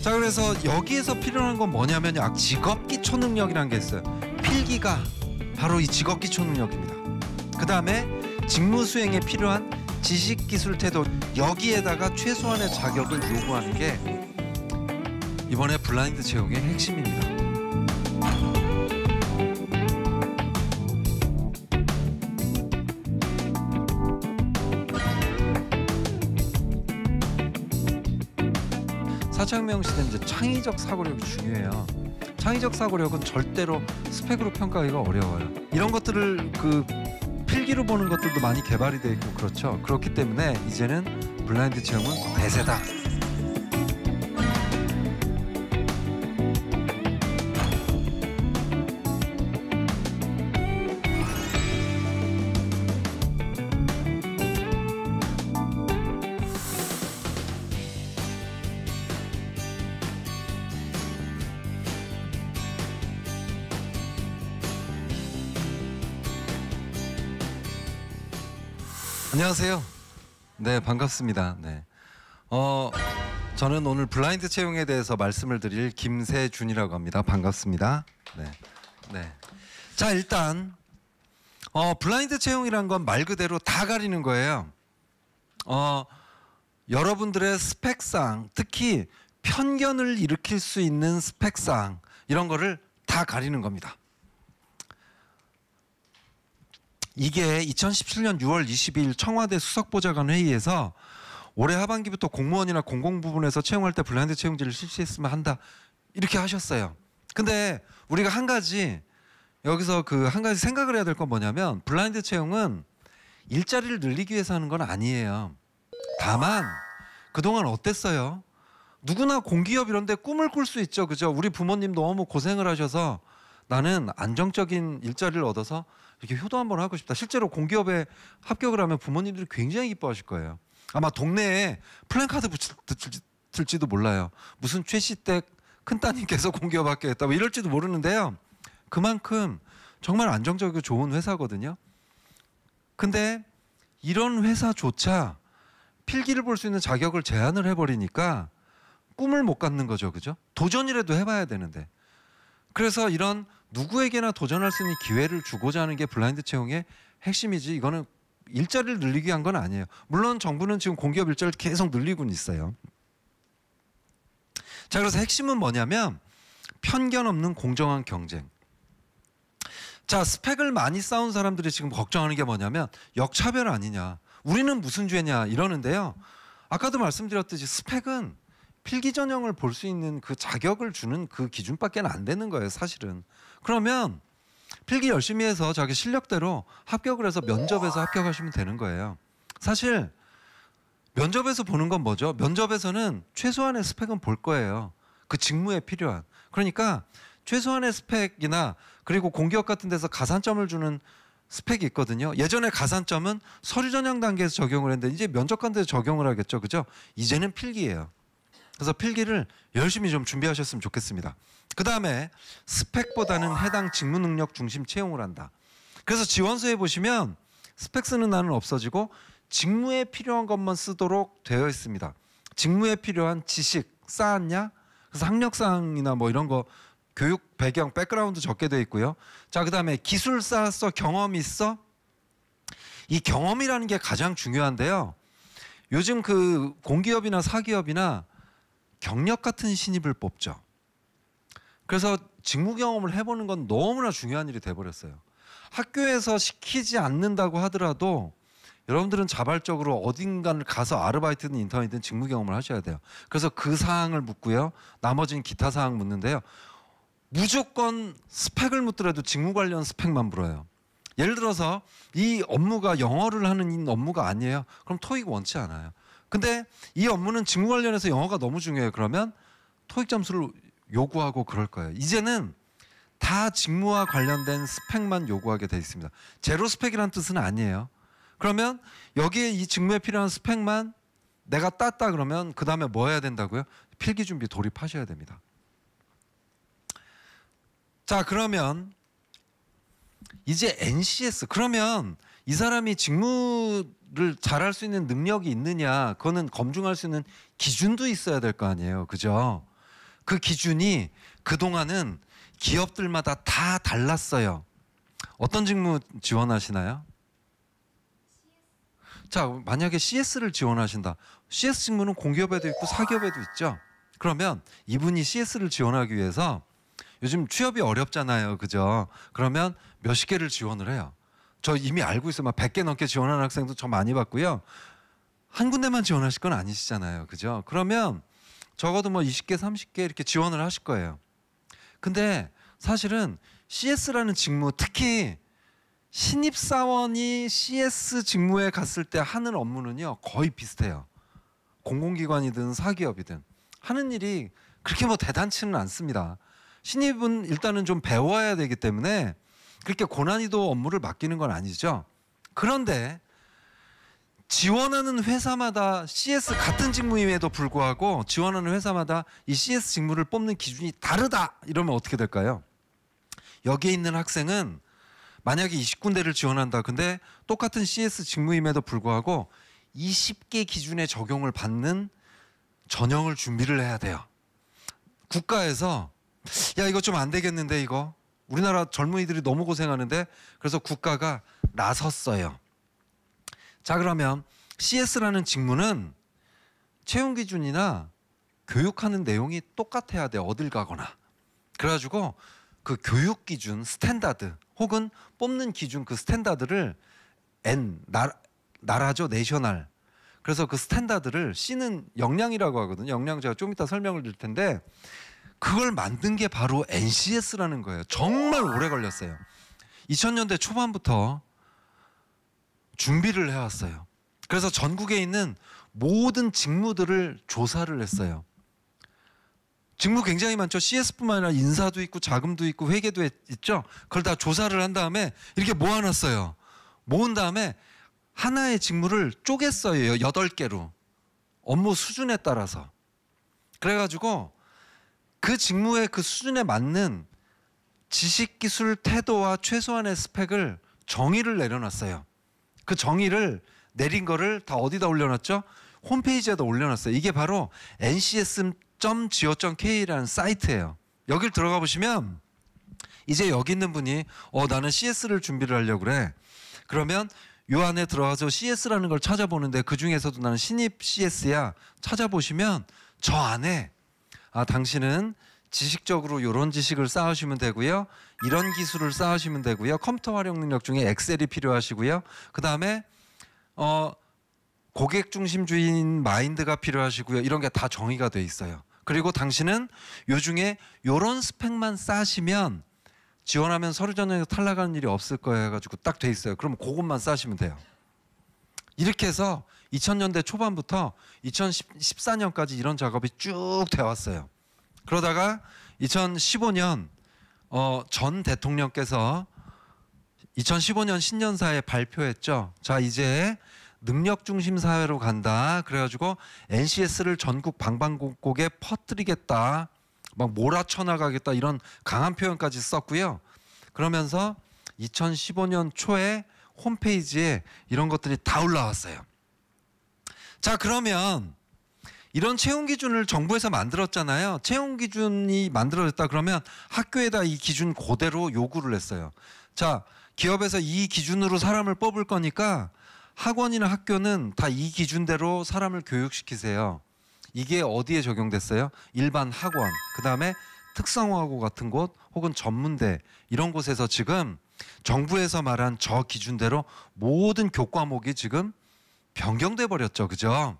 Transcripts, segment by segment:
자, 그래서 여기에서 필요한 건 뭐냐면요, 직업기초 능력이라는 게 있어요. 필기가 바로 이 직업기초 능력입니다. 그 다음에 직무 수행에 필요한 지식, 기술, 태도, 여기에다가 최소한의 자격을 요구하는 게 이번에 블라인드 채용의 핵심입니다. 사창명 시대는 이제 창의적 사고력이 중요해요. 창의적 사고력은 절대로 스펙으로 평가하기가 어려워요. 이런 것들을 필기로 보는 것들도 많이 개발이 되어 있고 그렇죠. 그렇기 때문에 이제는 블라인드 채용은 대세다. 안녕하세요. 네, 반갑습니다. 네. 저는 오늘 블라인드 채용에 대해서 말씀을 드릴 김세준이라고 합니다. 반갑습니다. 네. 네. 자, 일단 블라인드 채용이란 건 말 그대로 다 가리는 거예요. 여러분들의 스펙상, 특히 편견을 일으킬 수 있는 스펙상, 이런 거를 다 가리는 겁니다. 이게 2017년 6월 22일 청와대 수석보좌관 회의에서 올해 하반기부터 공무원이나 공공 부분에서 채용할 때 블라인드 채용제를 실시했으면 한다, 이렇게 하셨어요. 근데 우리가 여기서 한 가지 생각을 해야 될 건 뭐냐면, 블라인드 채용은 일자리를 늘리기 위해서 하는 건 아니에요. 다만 그동안 어땠어요? 누구나 공기업 이런 데 꿈을 꿀 수 있죠, 그죠? 우리 부모님 너무 고생을 하셔서 나는 안정적인 일자리를 얻어서 이렇게 효도 한번 하고 싶다. 실제로 공기업에 합격을 하면 부모님들이 굉장히 기뻐하실 거예요. 아마 동네에 플랜카드 붙일지도 몰라요. 무슨 최시댁 큰따님께서 공기업 합격했다, 뭐 이럴지도 모르는데요. 그만큼 정말 안정적이고 좋은 회사거든요. 근데 이런 회사조차 필기를 볼 수 있는 자격을 제한을 해버리니까 꿈을 못 갖는 거죠, 그죠? 도전이라도 해봐야 되는데. 그래서 이런 누구에게나 도전할 수 있는 기회를 주고자 하는 게 블라인드 채용의 핵심이지, 이거는 일자리를 늘리기 위한 건 아니에요. 물론 정부는 지금 공기업 일자리를 계속 늘리고는 있어요. 자, 그래서 핵심은 뭐냐면 편견 없는 공정한 경쟁. 자, 스펙을 많이 쌓은 사람들이 지금 걱정하는 게 뭐냐면 역차별 아니냐, 우리는 무슨 죄냐 이러는데요. 아까도 말씀드렸듯이 스펙은 필기 전형을 볼 수 있는 그 자격을 주는 그 기준밖에 안 되는 거예요, 사실은. 그러면 필기 열심히 해서 자기 실력대로 합격을 해서 면접에서 합격하시면 되는 거예요. 사실 면접에서 보는 건 뭐죠? 면접에서는 최소한의 스펙은 볼 거예요. 그 직무에 필요한. 그러니까 최소한의 스펙이나, 그리고 공기업 같은 데서 가산점을 주는 스펙이 있거든요. 예전에 가산점은 서류 전형 단계에서 적용을 했는데 이제 면접관 데서 적용을 하겠죠, 그죠? 이제는 필기예요. 그래서 필기를 열심히 좀 준비하셨으면 좋겠습니다. 그 다음에 스펙보다는 해당 직무 능력 중심 채용을 한다. 그래서 지원서에 보시면 스펙 쓰는 난은 없어지고 직무에 필요한 것만 쓰도록 되어 있습니다. 직무에 필요한 지식 쌓았냐? 그래서 학력사항이나 뭐 이런 거, 교육 배경, 백그라운드 적게 되어 있고요. 자, 그 다음에 기술 쌓았어? 경험이 있어? 이 경험이라는 게 가장 중요한데요. 요즘 그 공기업이나 사기업이나 경력 같은 신입을 뽑죠. 그래서 직무 경험을 해보는 건 너무나 중요한 일이 돼버렸어요. 학교에서 시키지 않는다고 하더라도 여러분들은 자발적으로 어딘가를 가서 아르바이트든 인턴이든 직무 경험을 하셔야 돼요. 그래서 그 사항을 묻고요. 나머지는 기타 사항 묻는데요. 무조건 스펙을 묻더라도 직무 관련 스펙만 물어요. 예를 들어서 이 업무가 영어를 하는 업무가 아니에요. 그럼 토익 원치 않아요. 근데 이 업무는 직무 관련해서 영어가 너무 중요해요. 그러면 토익 점수를 요구하고 그럴 거예요. 이제는 다 직무와 관련된 스펙만 요구하게 돼 있습니다. 제로 스펙이라는 뜻은 아니에요. 그러면 여기에 이 직무에 필요한 스펙만 내가 땄다 그러면 그 다음에 뭐 해야 된다고요? 필기 준비 돌입하셔야 됩니다. 자, 그러면 이제 NCS, 그러면 이 사람이 직무를 잘할 수 있는 능력이 있느냐, 그거는 검증할 수 있는 기준도 있어야 될 거 아니에요, 그죠? 그 기준이 그동안은 기업들마다 다 달랐어요. 어떤 직무 지원하시나요? 자, 만약에 CS를 지원하신다. CS 직무는 공기업에도 있고 사기업에도 있죠. 그러면 이분이 CS를 지원하기 위해서 요즘 취업이 어렵잖아요. 그죠? 그러면 몇십 개를 지원을 해요. 저 이미 알고 있어요. 막 100개 넘게 지원하는 학생도 저 많이 봤고요. 한 군데만 지원하실 건 아니시잖아요. 그죠? 그러면 적어도 뭐 20개, 30개 이렇게 지원을 하실 거예요. 근데 사실은 CS라는 직무, 특히 신입사원이 CS 직무에 갔을 때 하는 업무는요 거의 비슷해요. 공공기관이든 사기업이든 하는 일이 그렇게 뭐 대단치는 않습니다. 신입은 일단은 좀 배워야 되기 때문에 그렇게 고난이도 업무를 맡기는 건 아니죠. 그런데 지원하는 회사마다 CS 같은 직무임에도 불구하고 지원하는 회사마다 이 CS 직무를 뽑는 기준이 다르다 이러면 어떻게 될까요? 여기에 있는 학생은 만약에 20군데를 지원한다. 근데 똑같은 CS 직무임에도 불구하고 20개 기준의 적용을 받는 전형을 준비를 해야 돼요. 국가에서 야 이거 좀 안 되겠는데 이거 우리나라 젊은이들이 너무 고생하는데 그래서 국가가 나섰어요. 자 그러면 CS라는 직무는 채용 기준이나 교육하는 내용이 똑같아야 돼. 어딜 가거나. 그래가지고 그 교육 기준 스탠다드 혹은 뽑는 기준 그 스탠다드를 나라죠. 내셔널. 그래서 그 스탠다드를 C는 역량이라고 하거든요. 역량 제가 좀 이따 설명을 드릴 텐데 그걸 만든 게 바로 NCS라는 거예요. 정말 오래 걸렸어요. 2000년대 초반부터 준비를 해왔어요. 그래서 전국에 있는 모든 직무들을 조사를 했어요. 직무 굉장히 많죠. CS뿐만 아니라 인사도 있고 자금도 있고 회계도 있죠. 그걸 다 조사를 한 다음에 이렇게 모아놨어요. 모은 다음에 하나의 직무를 쪼갰어요. 8개로. 업무 수준에 따라서. 그래가지고 그 직무의 그 수준에 맞는 지식, 기술, 태도와 최소한의 스펙을 정의를 내려놨어요. 그 정의를 내린 거를 다 어디다 올려놨죠? 홈페이지에다 올려놨어요. 이게 바로 ncs.go.k라는 사이트예요. 여길 들어가 보시면 이제 여기 있는 분이 나는 CS를 준비를 하려고 그래. 그러면 요 안에 들어가서 CS라는 걸 찾아보는데 그 중에서도 나는 신입 CS야. 찾아보시면 저 안에 당신은 지식적으로 이런 지식을 쌓으시면 되고요. 이런 기술을 쌓으시면 되고요. 컴퓨터 활용 능력 중에 엑셀이 필요하시고요. 그 다음에 고객 중심주의인 마인드가 필요하시고요. 이런 게 다 정의가 돼 있어요. 그리고 당신은 요 중에 이런 스펙만 쌓으시면 지원하면 서류 전형에서 탈락하는 일이 없을 거예요 해가지고 딱 돼 있어요. 그럼 그것만 쌓으시면 돼요. 이렇게 해서 2000년대 초반부터 2014년까지 이런 작업이 쭉 돼 왔어요. 그러다가 2015년 전 대통령께서 2015년 신년사에 발표했죠. 자 이제 능력 중심 사회로 간다. 그래가지고 NCS를 전국 방방곡곡에 퍼뜨리겠다. 막 몰아쳐 나가겠다. 이런 강한 표현까지 썼고요. 그러면서 2015년 초에 홈페이지에 이런 것들이 다 올라왔어요. 자 그러면 이런 채용 기준을 정부에서 만들었잖아요. 채용 기준이 만들어졌다 그러면 학교에다 이 기준 그대로 요구를 했어요. 자 기업에서 이 기준으로 사람을 뽑을 거니까 학원이나 학교는 다 이 기준대로 사람을 교육시키세요. 이게 어디에 적용됐어요? 일반 학원, 그 다음에 특성화고 같은 곳 혹은 전문대 이런 곳에서 지금 정부에서 말한 저 기준대로 모든 교과목이 지금 변경돼 버렸죠. 그죠?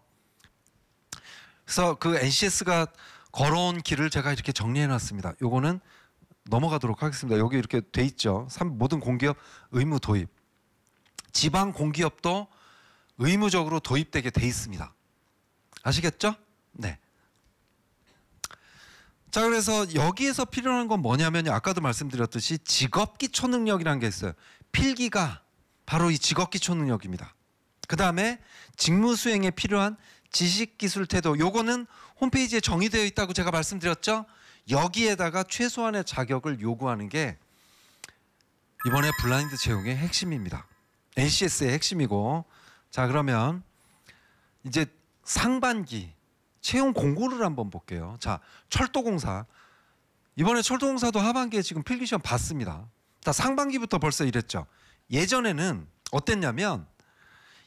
그래서 그 NCS가 걸어온 길을 제가 이렇게 정리해 놨습니다. 요거는 넘어가도록 하겠습니다. 여기 이렇게 돼 있죠. 모든 공기업 의무 도입. 지방 공기업도 의무적으로 도입되게 돼 있습니다. 아시겠죠? 네. 자 그래서 여기에서 필요한 건 뭐냐면요. 아까도 말씀드렸듯이 직업기초 능력이라는 게 있어요. 필기가 바로 이 직업기초 능력입니다. 그 다음에 직무 수행에 필요한 지식, 기술, 태도 요거는 홈페이지에 정의되어 있다고 제가 말씀드렸죠. 여기에다가 최소한의 자격을 요구하는 게 이번에 블라인드 채용의 핵심입니다. NCS의 핵심이고 자 그러면 이제 상반기 채용 공고를 한번 볼게요. 자, 철도공사. 이번에 철도공사도 하반기에 지금 필기시험 봤습니다. 자, 상반기부터 벌써 이랬죠. 예전에는 어땠냐면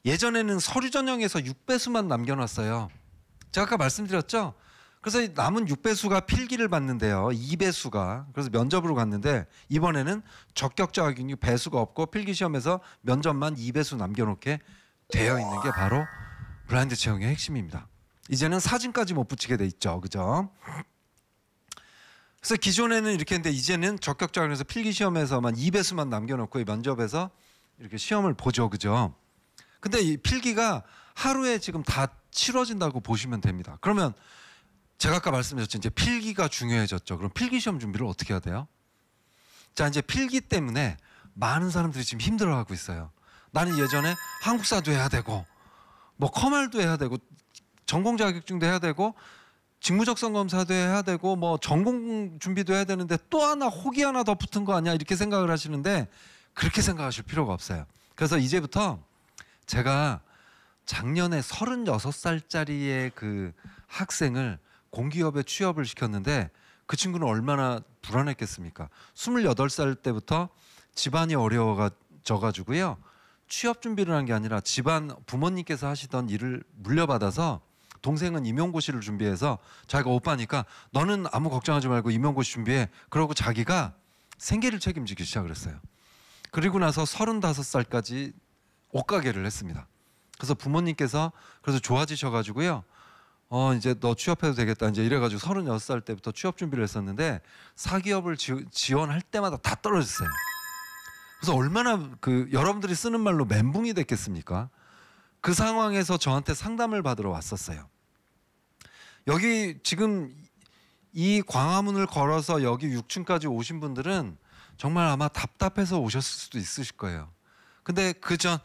예전에는 서류 전형에서 6배수만 남겨놨어요. 제가 아까 말씀드렸죠. 그래서 남은 6배수가 필기를 봤는데요. 2배수가 그래서 면접으로 갔는데 이번에는 적격 자격이 배수가 없고 필기시험에서 면접만 2배수 남겨놓게 되어 있는 게 바로 블라인드 채용의 핵심입니다. 이제는 사진까지 못 붙이게 돼 있죠. 그죠? 그래서 기존에는 이렇게 했는데 이제는 적격 자격에서 필기시험에서만 2배수만 남겨놓고 면접에서 이렇게 시험을 보죠. 그죠? 근데 이 필기가 하루에 지금 다 치러진다고 보시면 됩니다. 그러면 제가 아까 말씀드렸죠. 이제 필기가 중요해졌죠. 그럼 필기시험 준비를 어떻게 해야 돼요? 자, 이제 필기 때문에 많은 사람들이 지금 힘들어하고 있어요. 나는 예전에 한국사도 해야 되고 뭐 커말도 해야 되고 전공 자격증도 해야 되고 직무적성 검사도 해야 되고 뭐 전공 준비도 해야 되는데 또 하나 혹이 하나 더 붙은 거 아니야 이렇게 생각을 하시는데 그렇게 생각하실 필요가 없어요. 그래서 이제부터 제가 작년에 36살짜리의 그 학생을 공기업에 취업을 시켰는데 그 친구는 얼마나 불안했겠습니까? 28살 때부터 집안이 어려워져가지고요. 취업 준비를 한 게 아니라 집안 부모님께서 하시던 일을 물려받아서 동생은 임용고시를 준비해서 자기가 오빠니까 너는 아무 걱정하지 말고 임용고시 준비해. 그러고 자기가 생계를 책임지기 시작을 했어요. 그리고 나서 35살까지 옷가게를 했습니다. 그래서 부모님께서 그래서 좋아지셔가지고요. 이제 너 취업해도 되겠다. 이제 이래가지고 36살 때부터 취업 준비를 했었는데 사기업을 지원할 때마다 다 떨어졌어요. 그래서 얼마나 그 여러분들이 쓰는 말로 멘붕이 됐겠습니까? 그 상황에서 저한테 상담을 받으러 왔었어요. 여기 지금 이 광화문을 걸어서 여기 6층까지 오신 분들은 정말 아마 답답해서 오셨을 수도 있으실 거예요. 근데 그 전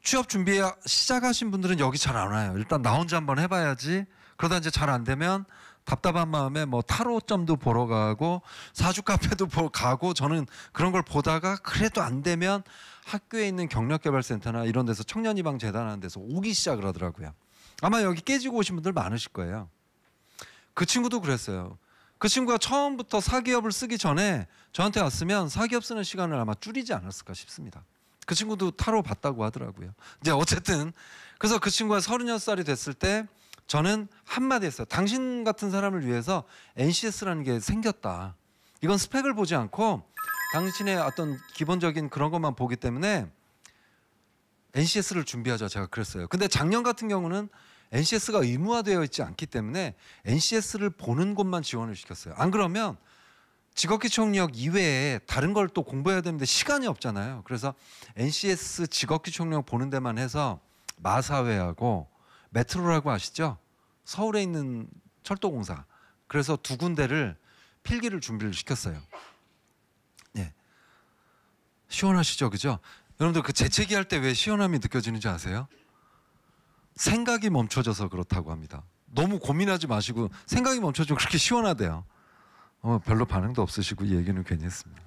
취업 준비 시작하신 분들은 여기 잘 안 와요. 일단 나 혼자 한번 해봐야지. 그러다 이제 잘 안 되면 답답한 마음에 뭐 타로점도 보러 가고 사주 카페도 가고 저는 그런 걸 보다가 그래도 안 되면 학교에 있는 경력개발센터나 이런 데서 청년희망 재단하는 데서 오기 시작을 하더라고요. 아마 여기 깨지고 오신 분들 많으실 거예요. 그 친구도 그랬어요. 그 친구가 처음부터 사기업을 쓰기 전에 저한테 왔으면 사기업 쓰는 시간을 아마 줄이지 않았을까 싶습니다. 그 친구도 타로 봤다고 하더라고요. 이제 어쨌든 그래서 그 친구가 36살이 됐을 때 저는 한마디 했어요. 당신 같은 사람을 위해서 NCS라는 게 생겼다. 이건 스펙을 보지 않고 당신의 어떤 기본적인 그런 것만 보기 때문에 NCS를 준비하자 제가 그랬어요. 근데 작년 같은 경우는 NCS가 의무화되어 있지 않기 때문에 NCS를 보는 곳만 지원을 시켰어요. 안 그러면 직업기초능력 이외에 다른 걸 또 공부해야 되는데 시간이 없잖아요. 그래서 NCS 직업기초능력 보는 데만 해서 마사회하고 메트로라고 아시죠? 서울에 있는 철도공사. 그래서 두 군데를 필기를 준비를 시켰어요. 예. 시원하시죠? 그죠? 여러분들 그 재채기 할 때 왜 시원함이 느껴지는지 아세요? 생각이 멈춰져서 그렇다고 합니다. 너무 고민하지 마시고 생각이 멈춰지면 그렇게 시원하대요. 별로 반응도 없으시고 이 얘기는 괜히 했습니다.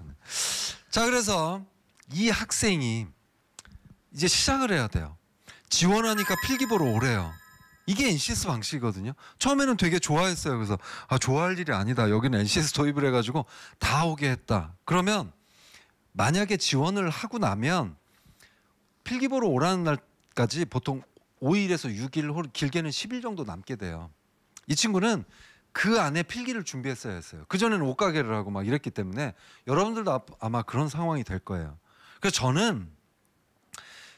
자, 그래서 이 학생이 이제 시작을 해야 돼요. 지원하니까 필기 보러 오래요. 이게 NCS 방식이거든요. 처음에는 되게 좋아했어요. 그래서 좋아할 일이 아니다. 여기는 NCS 도입을 해가지고 다 오게 했다. 그러면 만약에 지원을 하고 나면 필기 보러 오라는 날까지 보통 5일에서 6일, 길게는 10일 정도 남게 돼요. 이 친구는 그 안에 필기를 준비했어야 했어요. 그전에는 옷가게를 하고 막 이랬기 때문에 여러분들도 아마 그런 상황이 될 거예요. 그래서 저는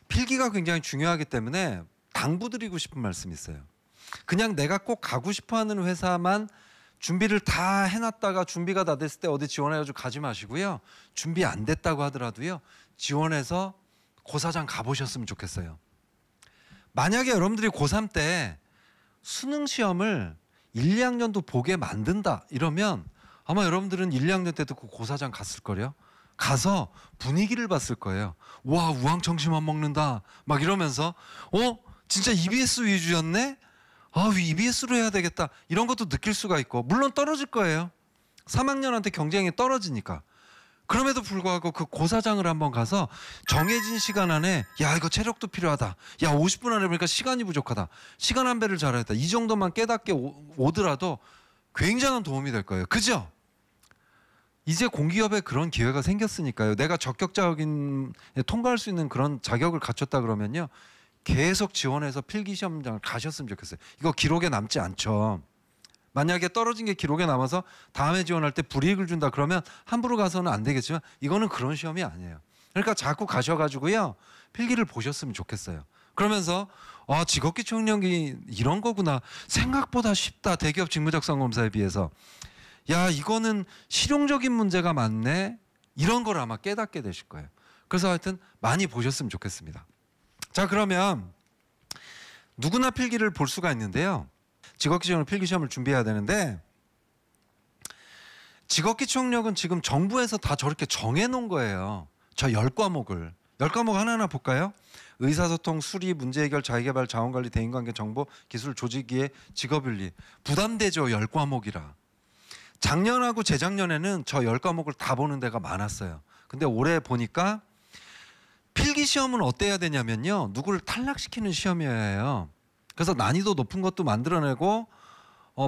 필기가 굉장히 중요하기 때문에 당부드리고 싶은 말씀이 있어요. 그냥 내가 꼭 가고 싶어하는 회사만 준비를 다 해놨다가 준비가 다 됐을 때 어디 지원해가지고 가지 마시고요. 준비 안 됐다고 하더라도요. 지원해서 고사장 가보셨으면 좋겠어요. 만약에 여러분들이 고3 때 수능 시험을 1, 2학년도 보게 만든다 이러면 아마 여러분들은 1, 2학년 때도 그 고사장 갔을 거예요. 가서 분위기를 봤을 거예요. 와, 우황청심만 먹는다 막 이러면서 진짜 EBS 위주였네? EBS로 해야 되겠다 이런 것도 느낄 수가 있고 물론 떨어질 거예요. 3학년한테 경쟁이 떨어지니까. 그럼에도 불구하고 그 고사장을 한번 가서 정해진 시간 안에 야 이거 체력도 필요하다. 야 50분 안에 보니까 시간이 부족하다. 시간 안배를 잘하겠다. 이 정도만 깨닫게 오더라도 굉장한 도움이 될 거예요. 그죠? 이제 공기업에 그런 기회가 생겼으니까요. 내가 적격자격인 통과할 수 있는 그런 자격을 갖췄다 그러면요. 계속 지원해서 필기시험장을 가셨으면 좋겠어요. 이거 기록에 남지 않죠. 만약에 떨어진 게 기록에 남아서 다음에 지원할 때 불이익을 준다 그러면 함부로 가서는 안 되겠지만 이거는 그런 시험이 아니에요. 그러니까 자꾸 가셔가지고요. 필기를 보셨으면 좋겠어요. 그러면서 직업기 청력이 이런 거구나. 생각보다 쉽다. 대기업 직무작성검사에 비해서. 야 이거는 실용적인 문제가 많네. 이런 걸 아마 깨닫게 되실 거예요. 그래서 하여튼 많이 보셨으면 좋겠습니다. 자 그러면 누구나 필기를 볼 수가 있는데요. 직업기 청력 필기시험을 준비해야 되는데 직업기 청력은 지금 정부에서 다 저렇게 정해놓은 거예요. 저 10과목을. 10과목 하나하나 볼까요? 의사소통, 수리, 문제해결, 자기개발, 자원관리, 대인관계, 정보, 기술, 조직이해, 직업윤리. 부담되죠 10과목이라. 작년하고 재작년에는 저 10과목을 다 보는 데가 많았어요. 근데 올해 보니까 필기시험은 어때야 되냐면요. 누구를 탈락시키는 시험이어야 해요. 그래서 난이도 높은 것도 만들어내고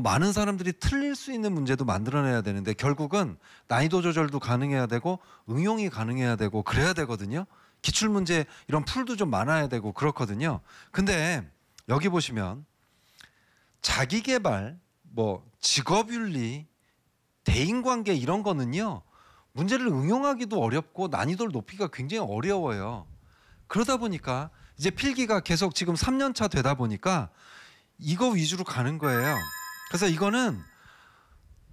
많은 사람들이 틀릴 수 있는 문제도 만들어내야 되는데 결국은 난이도 조절도 가능해야 되고 응용이 가능해야 되고 그래야 되거든요. 기출문제 이런 풀도 좀 많아야 되고 그렇거든요. 근데 여기 보시면 자기개발, 직업윤리, 대인관계 이런 거는요. 문제를 응용하기도 어렵고 난이도를 높이기가 굉장히 어려워요. 그러다 보니까 이제 필기가 계속 지금 3년 차 되다 보니까 이거 위주로 가는 거예요. 그래서 이거는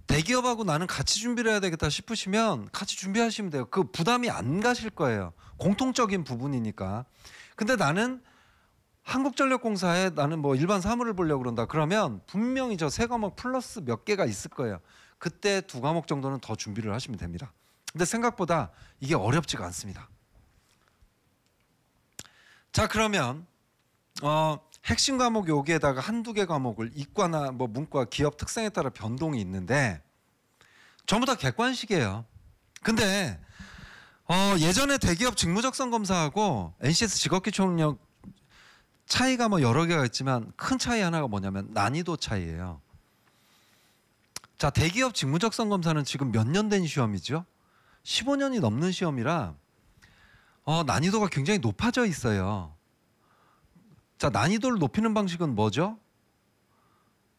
대기업하고 나는 같이 준비를 해야 되겠다 싶으시면 같이 준비하시면 돼요. 그 부담이 안 가실 거예요. 공통적인 부분이니까. 근데 나는 한국전력공사에 나는 일반 사무를 보려고 그런다. 그러면 분명히 저 3과목 플러스 몇 개가 있을 거예요. 그때 2과목 정도는 더 준비를 하시면 됩니다. 근데 생각보다 이게 어렵지가 않습니다. 자 그러면 핵심 과목 여기에다가 한두 개 과목을 이과나 문과 기업 특성에 따라 변동이 있는데 전부 다 객관식이에요. 근데 예전에 대기업 직무적성 검사하고 NCS 직업기 청력 차이가 여러 개가 있지만 큰 차이 하나가 뭐냐면 난이도 차이예요. 자 대기업 직무적성 검사는 지금 몇 년 된 시험이죠? 15년이 넘는 시험이라 난이도가 굉장히 높아져 있어요. 자 난이도를 높이는 방식은 뭐죠?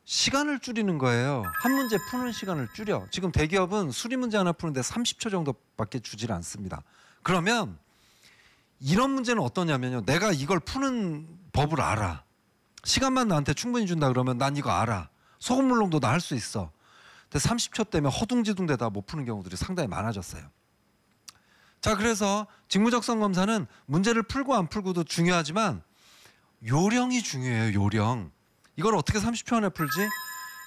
시간을 줄이는 거예요. 한 문제 푸는 시간을 줄여. 지금 대기업은 수리 문제 하나 푸는데 30초 정도밖에 주질 않습니다. 그러면 이런 문제는 어떠냐면요. 내가 이걸 푸는 법을 알아. 시간만 나한테 충분히 준다 그러면 난 이거 알아. 소금 물렁도 나 할 수 있어. 근데 30초 때문에 허둥지둥대다 못 푸는 경우들이 상당히 많아졌어요. 자 그래서 직무적성 검사는 문제를 풀고 안 풀고도 중요하지만 요령이 중요해요. 요령. 이걸 어떻게 30초 안에 풀지?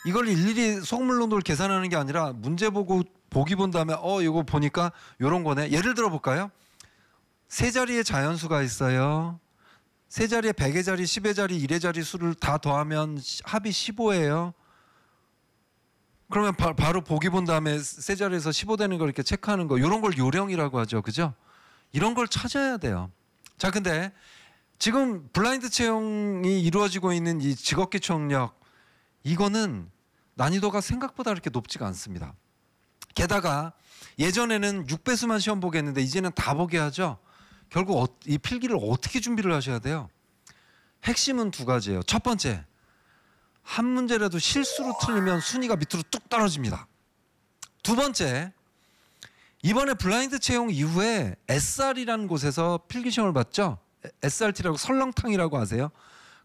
이걸 일일이 소금물농도를 계산하는 게 아니라 문제 보고 보기 본 다음에 이거 보니까 요런 거네. 예를 들어 볼까요? 세 자리의 자연수가 있어요. 세 자리의 100의 자리, 10의 자리, 1의 자리 수를 다 더하면 합이 15예요. 그러면 바로 보기 본 다음에 세 자리에서 15 되는 걸 이렇게 체크하는 거 이런 걸 요령이라고 하죠. 그죠? 이런 걸 찾아야 돼요. 자 근데 지금 블라인드 채용이 이루어지고 있는 이 직업기 청력 이거는 난이도가 생각보다 그렇게 높지가 않습니다. 게다가 예전에는 6배수만 시험 보게 했는데 이제는 다 보게 하죠. 결국 이 필기를 어떻게 준비를 하셔야 돼요? 핵심은 2가지예요. 첫 번째, 한 문제라도 실수로 틀리면 순위가 밑으로 뚝 떨어집니다. 2번째, 이번에 블라인드 채용 이후에 SR이라는 곳에서 필기시험을 봤죠. SRT라고 설렁탕이라고 아세요?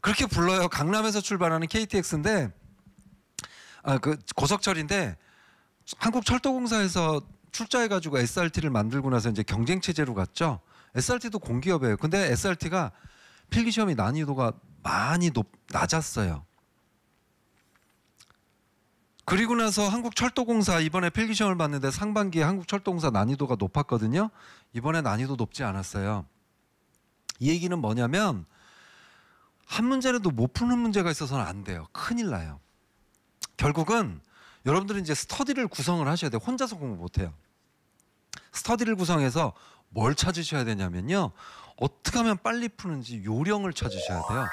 그렇게 불러요. 강남에서 출발하는 KTX인데 그 고석철인데 한국철도공사에서 출자해가지고 SRT를 만들고 나서 이제 경쟁 체제로 갔죠. SRT도 공기업이에요. 근데 SRT가 필기시험이 난이도가 많이 낮았어요. 그리고 나서 한국철도공사 이번에 필기시험을 봤는데 상반기에 한국철도공사 난이도가 높았거든요. 이번에 난이도 높지 않았어요. 이 얘기는 뭐냐면 한 문제라도 못 푸는 문제가 있어서는 안 돼요. 큰일 나요. 결국은 여러분들은 이제 스터디를 구성을 하셔야 돼요. 혼자서 공부 못 해요. 스터디를 구성해서 뭘 찾으셔야 되냐면요. 어떻게 하면 빨리 푸는지 요령을 찾으셔야 돼요.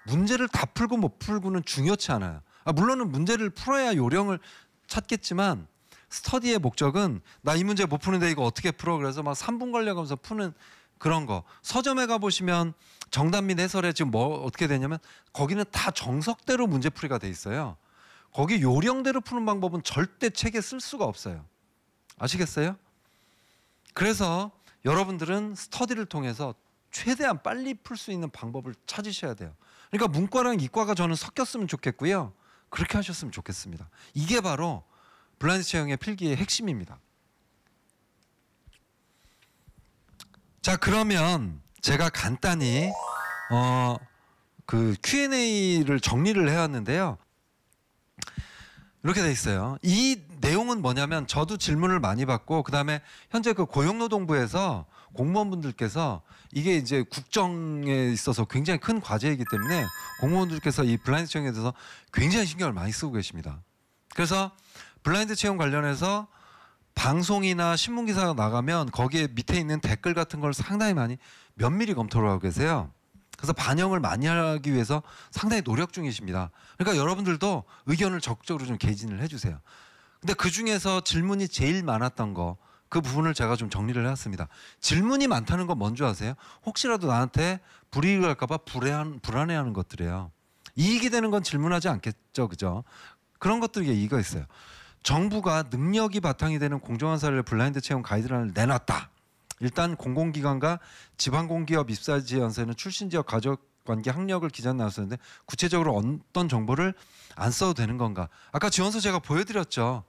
문제를 다 풀고 못 풀고는 중요치 않아요. 물론은 문제를 풀어야 요령을 찾겠지만 스터디의 목적은 나 이 문제 못 푸는데 이거 어떻게 풀어? 그래서 막 3분 걸려가면서 푸는 그런 거. 서점에 가보시면 정답 및 해설에 지금 뭐 어떻게 되냐면 거기는 다 정석대로 문제풀이가 돼 있어요. 거기 요령대로 푸는 방법은 절대 책에 쓸 수가 없어요. 아시겠어요? 그래서 여러분들은 스터디를 통해서 최대한 빨리 풀 수 있는 방법을 찾으셔야 돼요. 그러니까 문과랑 이과가 저는 섞였으면 좋겠고요. 그렇게 하셨으면 좋겠습니다. 이게 바로 블라인드 체형의 필기의 핵심입니다. 자, 그러면 제가 간단히 그 Q&A를 정리를 해왔는데요. 이렇게 돼 있어요. 이 내용은 뭐냐면 저도 질문을 많이 받고 그다음에 현재 그 고용노동부에서 공무원분들께서 이게 이제 국정에 있어서 굉장히 큰 과제이기 때문에 공무원들께서 이 블라인드 채용에 대해서 굉장히 신경을 많이 쓰고 계십니다. 그래서 블라인드 채용 관련해서 방송이나 신문기사가 나가면 거기에 밑에 있는 댓글 같은 걸 상당히 많이 면밀히 검토를 하고 계세요. 그래서 반영을 많이 하기 위해서 상당히 노력 중이십니다. 그러니까 여러분들도 의견을 적극적으로 좀 개진을 해주세요. 근데 그 중에서 질문이 제일 많았던 거, 그 부분을 제가 좀 정리를 해왔습니다. 질문이 많다는 건 뭔지 아세요? 혹시라도 나한테 불이익을 할까봐 불안해하는 것들이에요. 이익이 되는 건 질문하지 않겠죠, 그죠? 그런 것들이 이거 있어요. 정부가 능력이 바탕이 되는 공정한 사례를 블라인드 채용 가이드라인을 내놨다. 일단 공공기관과 지방공기업 입사지원서에는 출신지역 가족관계 학력을 기재한 나왔었는데 구체적으로 어떤 정보를 안 써도 되는 건가? 아까 지원서 제가 보여드렸죠.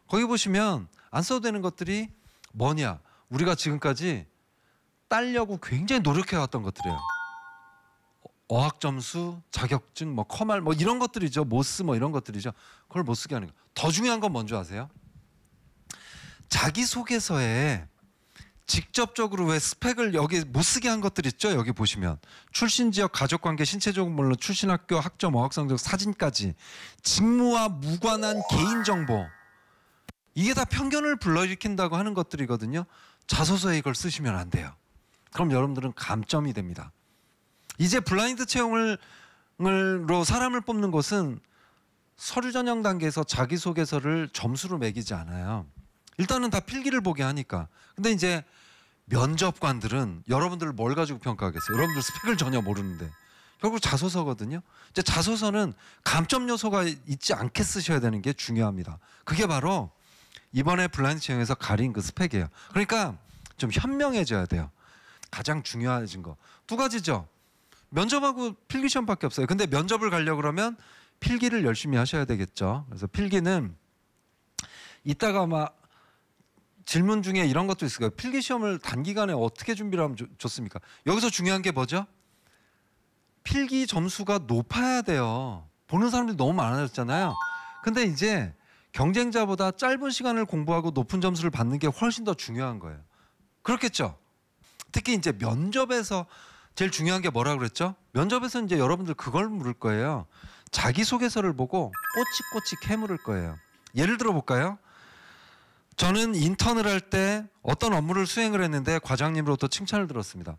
거기 보시면 안 써도 되는 것들이 뭐냐? 우리가 지금까지 따려고 굉장히 노력해왔던 것들이에요. 어학 점수, 자격증, 뭐 커말, 뭐 이런 것들이죠. 모스 뭐 이런 것들이죠. 그걸 못 쓰게 하는 거. 더 중요한 건 뭔지 아세요? 자기소개서에 직접적으로 왜 스펙을 여기 못 쓰게 한 것들 있죠? 여기 보시면 출신 지역, 가족관계, 신체적인 물론 출신 학교, 학점, 어학성적, 사진까지 직무와 무관한 개인정보, 이게 다 편견을 불러일으킨다고 하는 것들이거든요. 자소서에 이걸 쓰시면 안 돼요. 그럼 여러분들은 감점이 됩니다. 이제 블라인드 채용으로 사람을 뽑는 것은 서류 전형 단계에서 자기소개서를 점수로 매기지 않아요. 일단은 다 필기를 보게 하니까. 근데 이제 면접관들은 여러분들을 뭘 가지고 평가하겠어요? 여러분들 스펙을 전혀 모르는데. 결국 자소서거든요. 이제 자소서는 감점 요소가 있지 않게 쓰셔야 되는 게 중요합니다. 그게 바로 이번에 블라인드 채용에서 가린 그 스펙이에요. 그러니까 좀 현명해져야 돼요. 가장 중요해진 거. 두 가지죠. 면접하고 필기 시험밖에 없어요. 근데 면접을 가려고 그러면 필기를 열심히 하셔야 되겠죠. 그래서 필기는 이따가 막 질문 중에 이런 것도 있어요. 필기 시험을 단기간에 어떻게 준비를 하면 좋습니까? 여기서 중요한 게 뭐죠? 필기 점수가 높아야 돼요. 보는 사람들이 너무 많아졌잖아요. 근데 이제 경쟁자보다 짧은 시간을 공부하고 높은 점수를 받는 게 훨씬 더 중요한 거예요. 그렇겠죠? 특히 이제 면접에서 제일 중요한 게 뭐라 그랬죠? 면접에서 이제 여러분들 그걸 물을 거예요. 자기소개서를 보고 꼬치꼬치 캐물을 거예요. 예를 들어 볼까요? 저는 인턴을 할 때 어떤 업무를 수행을 했는데 과장님으로부터 칭찬을 들었습니다.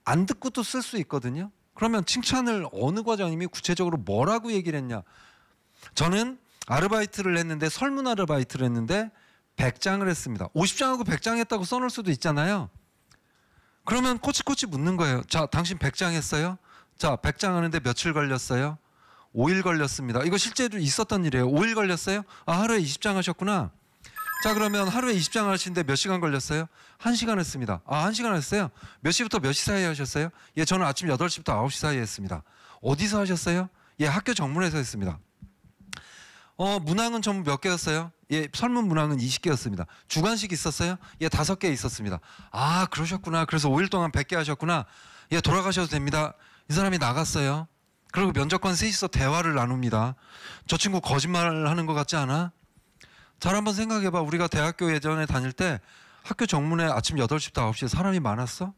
안 듣고도 쓸 수 있거든요. 그러면 칭찬을 어느 과장님이 구체적으로 뭐라고 얘기를 했냐? 저는 아르바이트를 했는데 설문 아르바이트를 했는데 100장을 했습니다. 50장하고 100장 했다고 써놓을 수도 있잖아요. 그러면 꼬치꼬치 묻는 거예요. 자, 당신 100장 했어요? 자, 100장 하는데 며칠 걸렸어요? 5일 걸렸습니다. 이거 실제로 있었던 일이에요. 5일 걸렸어요? 아, 하루에 20장 하셨구나. 자, 그러면 하루에 20장 하시는데 몇 시간 걸렸어요? 1시간 했습니다. 아, 1시간 했어요? 몇 시부터 몇 시 사이에 하셨어요? 예, 저는 아침 8시부터 9시 사이에 했습니다. 어디서 하셨어요? 예, 학교 정문에서 했습니다. 문항은 전부 몇 개였어요? 예, 설문 문항은 20개였습니다. 주관식 있었어요? 예, 5개 있었습니다. 아, 그러셨구나. 그래서 5일 동안 100개 하셨구나. 예, 돌아가셔도 됩니다. 이 사람이 나갔어요. 그리고 면접관 셋이서 대화를 나눕니다. 저 친구 거짓말을 하는 것 같지 않아? 잘 한번 생각해봐. 우리가 대학교 예전에 다닐 때 학교 정문에 아침 8시부터 9시에 사람이 많았어?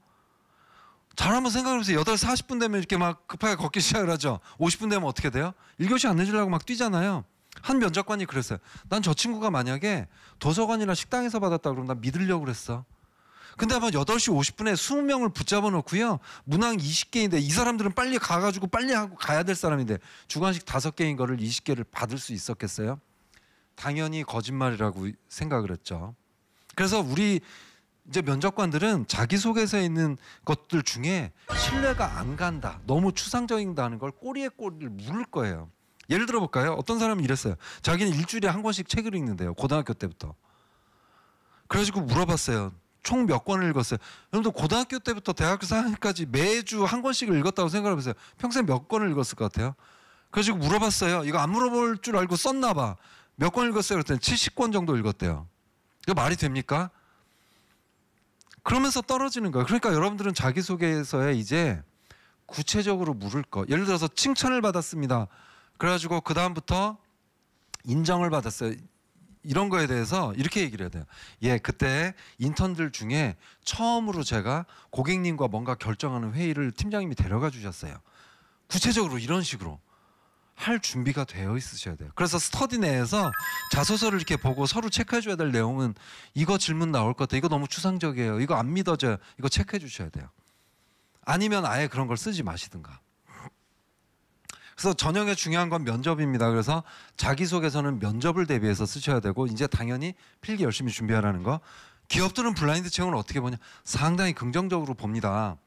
잘 한번 생각해보세요. 8시 40분 되면 이렇게 막 급하게 걷기 시작을 하죠. 50분 되면 어떻게 돼요? 1교시 안 내주려고 막 뛰잖아요. 한 면접관이 그랬어요. 난 저 친구가 만약에 도서관이나 식당에서 받았다 그러면 난 믿으려고 그랬어. 근데 아마 8시 50분에 20명을 붙잡아 놓고요. 문항 20개인데 이 사람들은 빨리 가가지고 빨리 하고 가야 될 사람인데 주관식 5개인 거를 20개를 받을 수 있었겠어요? 당연히 거짓말이라고 생각을 했죠. 그래서 우리 이제 면접관들은 자기소개서에 있는 것들 중에 신뢰가 안 간다, 너무 추상적이다는 걸 꼬리에 꼬리를 물을 거예요. 예를 들어 볼까요? 어떤 사람이 이랬어요. 자기는 일주일에 한 권씩 책을 읽는데요. 고등학교 때부터. 그래가지고 물어봤어요. 총 몇 권을 읽었어요? 여러분들 고등학교 때부터 대학교 4학년까지 매주 한 권씩을 읽었다고 생각을 해보세요. 평생 몇 권을 읽었을 것 같아요? 그래가지고 물어봤어요. 이거 안 물어볼 줄 알고 썼나 봐. 몇 권 읽었어요? 그랬더니 70권 정도 읽었대요. 이거 말이 됩니까? 그러면서 떨어지는 거예요. 그러니까 여러분들은 자기소개서에 이제 구체적으로 물을 거. 예를 들어서 칭찬을 받았습니다. 그래가지고 그 다음부터 인정을 받았어요. 이런 거에 대해서 이렇게 얘기를 해야 돼요. 예, 그때 인턴들 중에 처음으로 제가 고객님과 뭔가 결정하는 회의를 팀장님이 데려가 주셨어요. 구체적으로 이런 식으로 할 준비가 되어 있으셔야 돼요. 그래서 스터디 내에서 자소서를 이렇게 보고 서로 체크해 줘야 될 내용은 이거 질문 나올 것 같아요. 이거 너무 추상적이에요. 이거 안 믿어져요. 이거 체크해 주셔야 돼요. 아니면 아예 그런 걸 쓰지 마시든가. 그래서 전형의 중요한 건 면접입니다. 그래서 자기소개서는 면접을 대비해서 쓰셔야 되고 이제 당연히 필기 열심히 준비하라는 거. 기업들은 블라인드 채용을 어떻게 보냐? 상당히 긍정적으로 봅니다.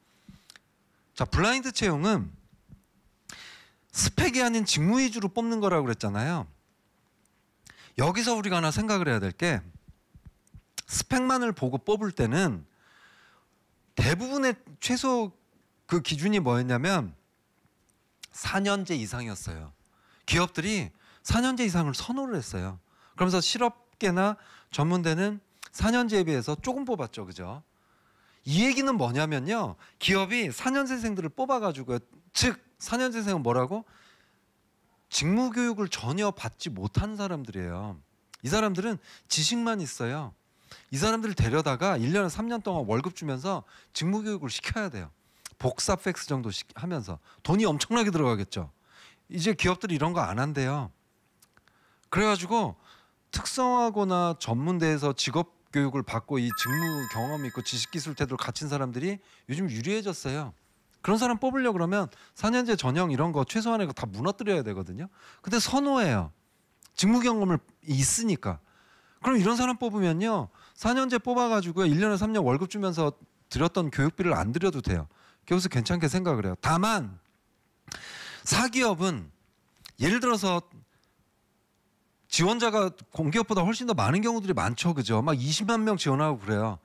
자, 블라인드 채용은 스펙이 아닌 직무 위주로 뽑는 거라고 그랬잖아요. 여기서 우리가 하나 생각을 해야 될 게 스펙만을 보고 뽑을 때는 대부분의 최소 그 기준이 뭐였냐면 4년제 이상이었어요. 기업들이 4년제 이상을 선호를 했어요. 그러면서 실업계나 전문대는 4년제에 비해서 조금 뽑았죠. 그죠? 이 얘기는 뭐냐면요. 기업이 4년제생들을 뽑아가지고 즉 4년제생은 뭐라고? 직무교육을 전혀 받지 못한 사람들이에요. 이 사람들은 지식만 있어요. 이 사람들을 데려다가 1년에 3년 동안 월급 주면서 직무교육을 시켜야 돼요. 복사 팩스 정도 하면서 돈이 엄청나게 들어가겠죠. 이제 기업들이 이런 거 안 한대요. 그래가지고 특성화고나 전문대에서 직업교육을 받고 이 직무 경험이 있고 지식기술 태도를 갖춘 사람들이 요즘 유리해졌어요. 그런 사람 뽑으려고 그러면 4년제 전형 이런 거 최소한의 거 다 무너뜨려야 되거든요. 근데 선호해요. 직무 경험을 있으니까. 그럼 이런 사람 뽑으면요. 4년제 뽑아가지고 1년에 3년 월급 주면서 들였던 교육비를 안 들여도 돼요. 그래서 괜찮게 생각을 해요. 다만 사기업은 예를 들어서 지원자가 공기업보다 훨씬 더 많은 경우들이 많죠. 그죠? 막 20만 명 지원하고 그래요.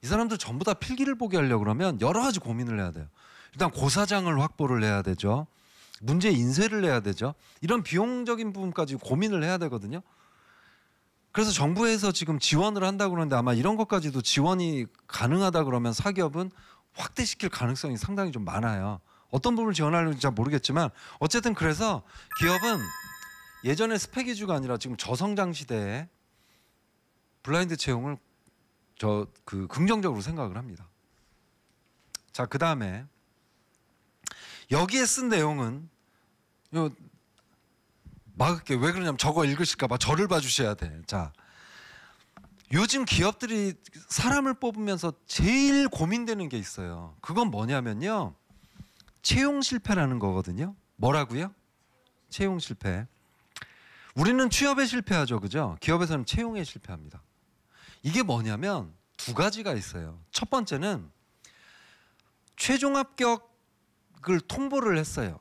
이 사람들 전부 다 필기를 보게 하려고 그러면 여러 가지 고민을 해야 돼요. 일단 고사장을 확보를 해야 되죠. 문제 인쇄를 해야 되죠. 이런 비용적인 부분까지 고민을 해야 되거든요. 그래서 정부에서 지금 지원을 한다고 그러는데 아마 이런 것까지도 지원이 가능하다 그러면 사기업은 확대시킬 가능성이 상당히 좀 많아요. 어떤 부분을 지원하는지 잘 모르겠지만 어쨌든 그래서 기업은 예전에 스펙 위주가 아니라 지금 저성장 시대에 블라인드 채용을 긍정적으로 생각을 합니다. 자, 그 다음에 여기에 쓴 내용은 막을게. 왜 그러냐면 저거 읽으실까 봐 저를 봐주셔야 돼. 자, 요즘 기업들이 사람을 뽑으면서 제일 고민되는 게 있어요. 그건 뭐냐면요. 채용 실패라는 거거든요. 뭐라고요? 채용 실패. 우리는 취업에 실패하죠. 그죠? 기업에서는 채용에 실패합니다. 이게 뭐냐면 두 가지가 있어요. 첫 번째는 최종 합격을 통보를 했어요.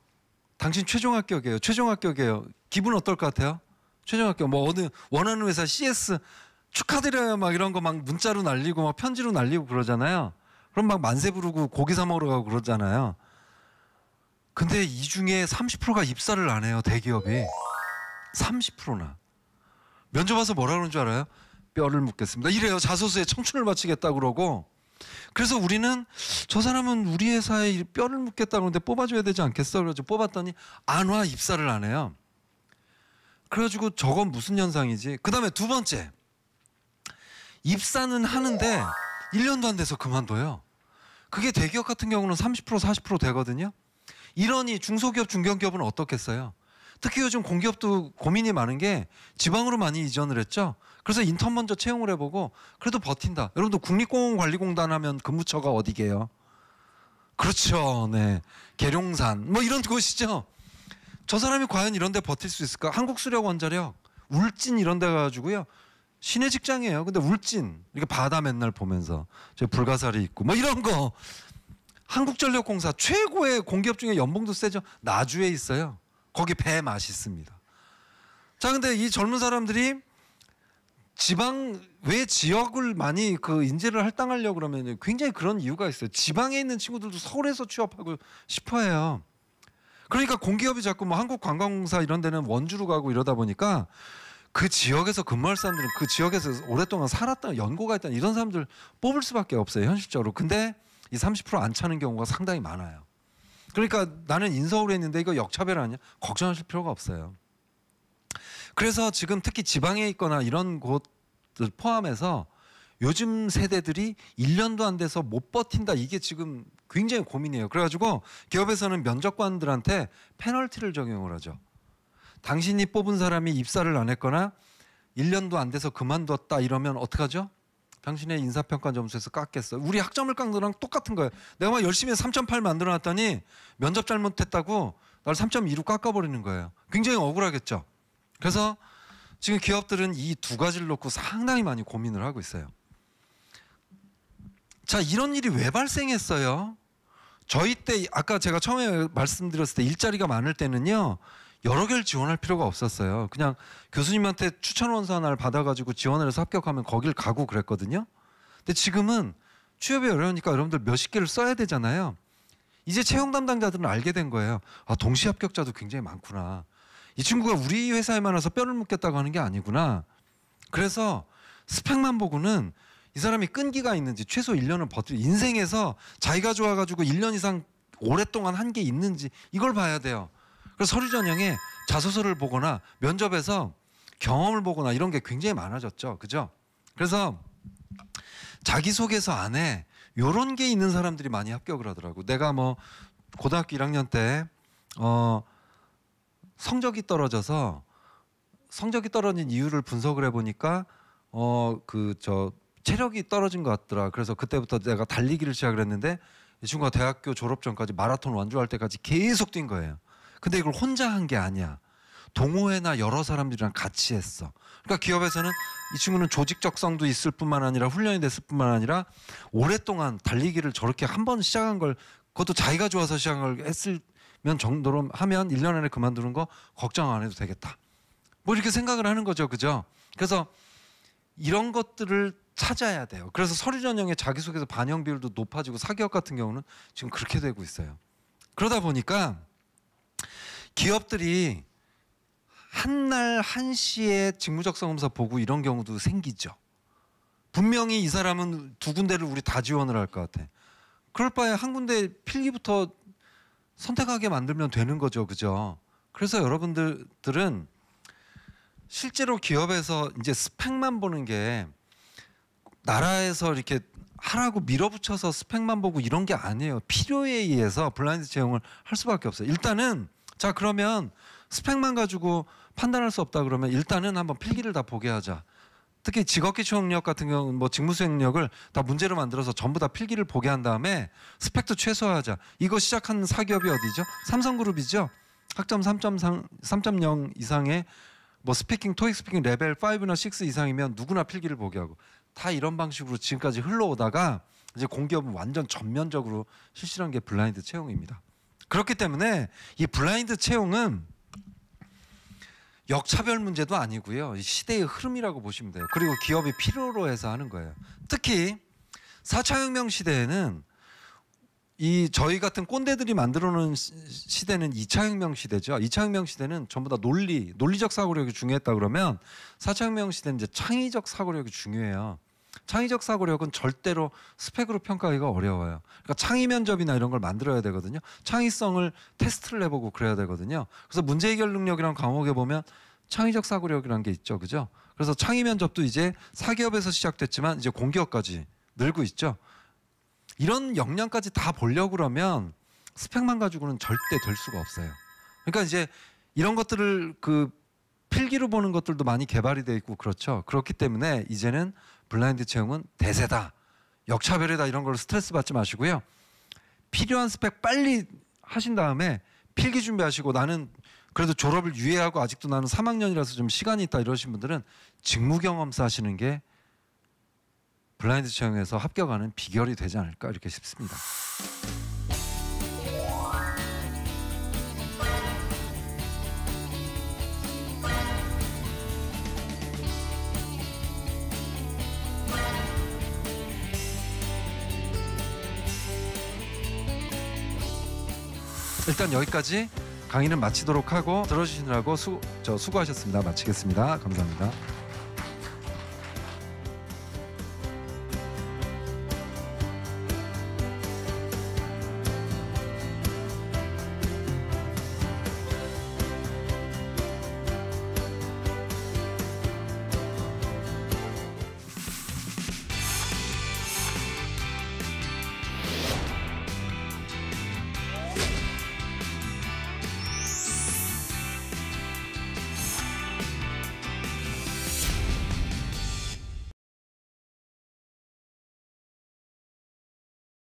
당신 최종 합격이에요. 최종 합격이에요. 기분 어떨 것 같아요? 최종 합격. 뭐 어느 원하는 회사 CS 축하드려요. 막 이런 거 막 문자로 날리고 막 편지로 날리고 그러잖아요. 그럼 막 만세 부르고 고기 사 먹으러 가고 그러잖아요. 근데 이 중에 30%가 입사를 안 해요. 대기업이. 30%나. 면접 와서 뭐라 그러는 줄 알아요? 뼈를 묻겠습니다. 이래요. 자소서에 청춘을 바치겠다 그러고. 그래서 우리는 저 사람은 우리 회사에 뼈를 묻겠다 그러는데 뽑아줘야 되지 않겠어? 그래서 뽑았더니 안 와. 입사를 안 해요. 그래가지고 저건 무슨 현상이지? 그 다음에 두 번째. 입사는 하는데 1년도 안 돼서 그만둬요. 그게 대기업 같은 경우는 30% 40% 되거든요. 이러니 중소기업 중견기업은 어떻겠어요? 특히 요즘 공기업도 고민이 많은 게 지방으로 많이 이전을 했죠. 그래서 인턴 먼저 채용을 해보고 그래도 버틴다. 여러분들 국립공원관리공단 하면 근무처가 어디게요? 그렇죠. 네, 계룡산 뭐 이런 곳이죠. 저 사람이 과연 이런 데 버틸 수 있을까? 한국수력원자력, 울진 이런 데 가가지고요. 시내 직장이에요. 근데 울진 이렇게 바다 맨날 보면서 저 불가사리 있고 뭐 이런 거. 한국전력공사 최고의 공기업 중에 연봉도 세죠. 나주에 있어요. 거기 배 맛있습니다. 자, 근데 이 젊은 사람들이 지방 외 지역을 많이 그 인재를 할당하려고 그러면 굉장히 그런 이유가 있어요. 지방에 있는 친구들도 서울에서 취업하고 싶어해요. 그러니까 공기업이 자꾸 뭐 한국관광공사 이런 데는 원주로 가고 이러다 보니까 그 지역에서 근무할 사람들은 그 지역에서 오랫동안 살았다, 연고가 있다 이런 사람들 뽑을 수밖에 없어요, 현실적으로. 근데 이 30% 안 차는 경우가 상당히 많아요. 그러니까 나는 인서울에 있는데 이거 역차별 아니야? 걱정하실 필요가 없어요. 그래서 지금 특히 지방에 있거나 이런 곳들 포함해서 요즘 세대들이 1년도 안 돼서 못 버틴다. 이게 지금 굉장히 고민이에요. 그래가지고 기업에서는 면접관들한테 페널티를 적용을 하죠. 당신이 뽑은 사람이 입사를 안 했거나 1년도 안 돼서 그만뒀다 이러면 어떡하죠? 당신의 인사평가 점수에서 깎겠어요. 우리 학점을 깎는 거랑 똑같은 거예요. 내가 막 열심히 3.8 만들어놨더니 면접 잘못했다고 날 3.2로 깎아버리는 거예요. 굉장히 억울하겠죠. 그래서 지금 기업들은 이 두 가지를 놓고 상당히 많이 고민을 하고 있어요. 자, 이런 일이 왜 발생했어요? 저희 때 아까 제가 처음에 말씀드렸을 때 일자리가 많을 때는요. 여러 개를 지원할 필요가 없었어요. 그냥 교수님한테 추천 원서 하나를 받아가지고 지원을 해서 합격하면 거길 가고 그랬거든요. 근데 지금은 취업이 어려우니까 여러분들 몇십 개를 써야 되잖아요. 이제 채용 담당자들은 알게 된 거예요. 아, 동시 합격자도 굉장히 많구나. 이 친구가 우리 회사에만 와서 뼈를 묻겠다고 하는 게 아니구나. 그래서 스펙만 보고는 이 사람이 끈기가 있는지 최소 1년은 버틸, 인생에서 자기가 좋아가지고 1년 이상 오랫동안 한 게 있는지 이걸 봐야 돼요. 그래서 서류 전형에 자소서를 보거나 면접에서 경험을 보거나 이런 게 굉장히 많아졌죠. 그죠? 그래서 자기소개서 안에 이런 게 있는 사람들이 많이 합격을 하더라고. 내가 뭐 고등학교 1학년 때 성적이 떨어져서 성적이 떨어진 이유를 분석을 해보니까 체력이 떨어진 것 같더라. 그래서 그때부터 내가 달리기를 시작을 했는데 이 친구가 대학교 졸업 전까지 마라톤 완주할 때까지 계속 뛴 거예요. 근데 이걸 혼자 한 게 아니야. 동호회나 여러 사람들이랑 같이 했어. 그러니까 기업에서는 이 친구는 조직 적성도 있을 뿐만 아니라 훈련이 됐을 뿐만 아니라 오랫동안 달리기를 저렇게 한 번 시작한 걸 그것도 자기가 좋아서 시작한 걸 했으면 정도로 하면 1년 안에 그만두는 거 걱정 안 해도 되겠다. 뭐 이렇게 생각을 하는 거죠. 그죠? 그래서 이런 것들을 찾아야 돼요. 그래서 서류 전형에 자기소개서 반영 비율도 높아지고 사기업 같은 경우는 지금 그렇게 되고 있어요. 그러다 보니까 기업들이 한날 한시에 직무적성검사 보고 이런 경우도 생기죠. 분명히 이 사람은 두 군데를 우리 다 지원을 할 것 같아. 그럴 바에 한 군데 필기부터 선택하게 만들면 되는 거죠. 그죠? 그래서 여러분들은 실제로 기업에서 이제 스펙만 보는 게 나라에서 이렇게 하라고 밀어붙여서 스펙만 보고 이런 게 아니에요. 필요에 의해서 블라인드 채용을 할 수밖에 없어요. 일단은 자, 그러면 스펙만 가지고 판단할 수 없다 그러면 일단은 한번 필기를 다 보게 하자. 특히 직업기초능력 같은 경우는 뭐 직무수행력을 다 문제로 만들어서 전부 다 필기를 보게 한 다음에 스펙도 최소화하자. 이거 시작한 사기업이 어디죠? 삼성그룹이죠. 학점 3.0 이상의 뭐 스피킹, 토익 스피킹 레벨 5나 6 이상이면 누구나 필기를 보게 하고 다 이런 방식으로 지금까지 흘러오다가 이제 공기업은 완전 전면적으로 실시한 게 블라인드 채용입니다. 그렇기 때문에 이 블라인드 채용은 역차별 문제도 아니고요. 시대의 흐름이라고 보시면 돼요. 그리고 기업이 필요로 해서 하는 거예요. 특히 4차 혁명 시대에는 이 저희 같은 꼰대들이 만들어 놓은 시대는 2차 혁명 시대죠. 2차 혁명 시대는 전부 다 논리적 사고력이 중요했다 그러면 4차 혁명 시대는 이제 창의적 사고력이 중요해요. 창의적 사고력은 절대로 스펙으로 평가하기가 어려워요. 그러니까 창의 면접이나 이런 걸 만들어야 되거든요. 창의성을 테스트를 해보고 그래야 되거든요. 그래서 문제 해결 능력이랑 과목에 보면 창의적 사고력이라는 게 있죠. 그죠? 그래서 창의 면접도 이제 사기업에서 시작됐지만 이제 공기업까지 늘고 있죠. 이런 역량까지 다 보려고 그러면 스펙만 가지고는 절대 될 수가 없어요. 그러니까 이제 이런 것들을 그 필기로 보는 것들도 많이 개발이 돼 있고 그렇죠. 그렇기 때문에 이제는 블라인드 채용은 대세다, 역차별이다, 이런 걸 스트레스 받지 마시고요. 필요한 스펙 빨리 하신 다음에 필기 준비하시고, 나는 그래도 졸업을 유예하고 아직도 나는 3학년이라서 좀 시간이 있다 이러신 분들은 직무 경험 쌓으시는 게 블라인드 채용에서 합격하는 비결이 되지 않을까 이렇게 싶습니다. 일단 여기까지 강의는 마치도록 하고, 들어주시느라고 수고하셨습니다. 마치겠습니다. 감사합니다.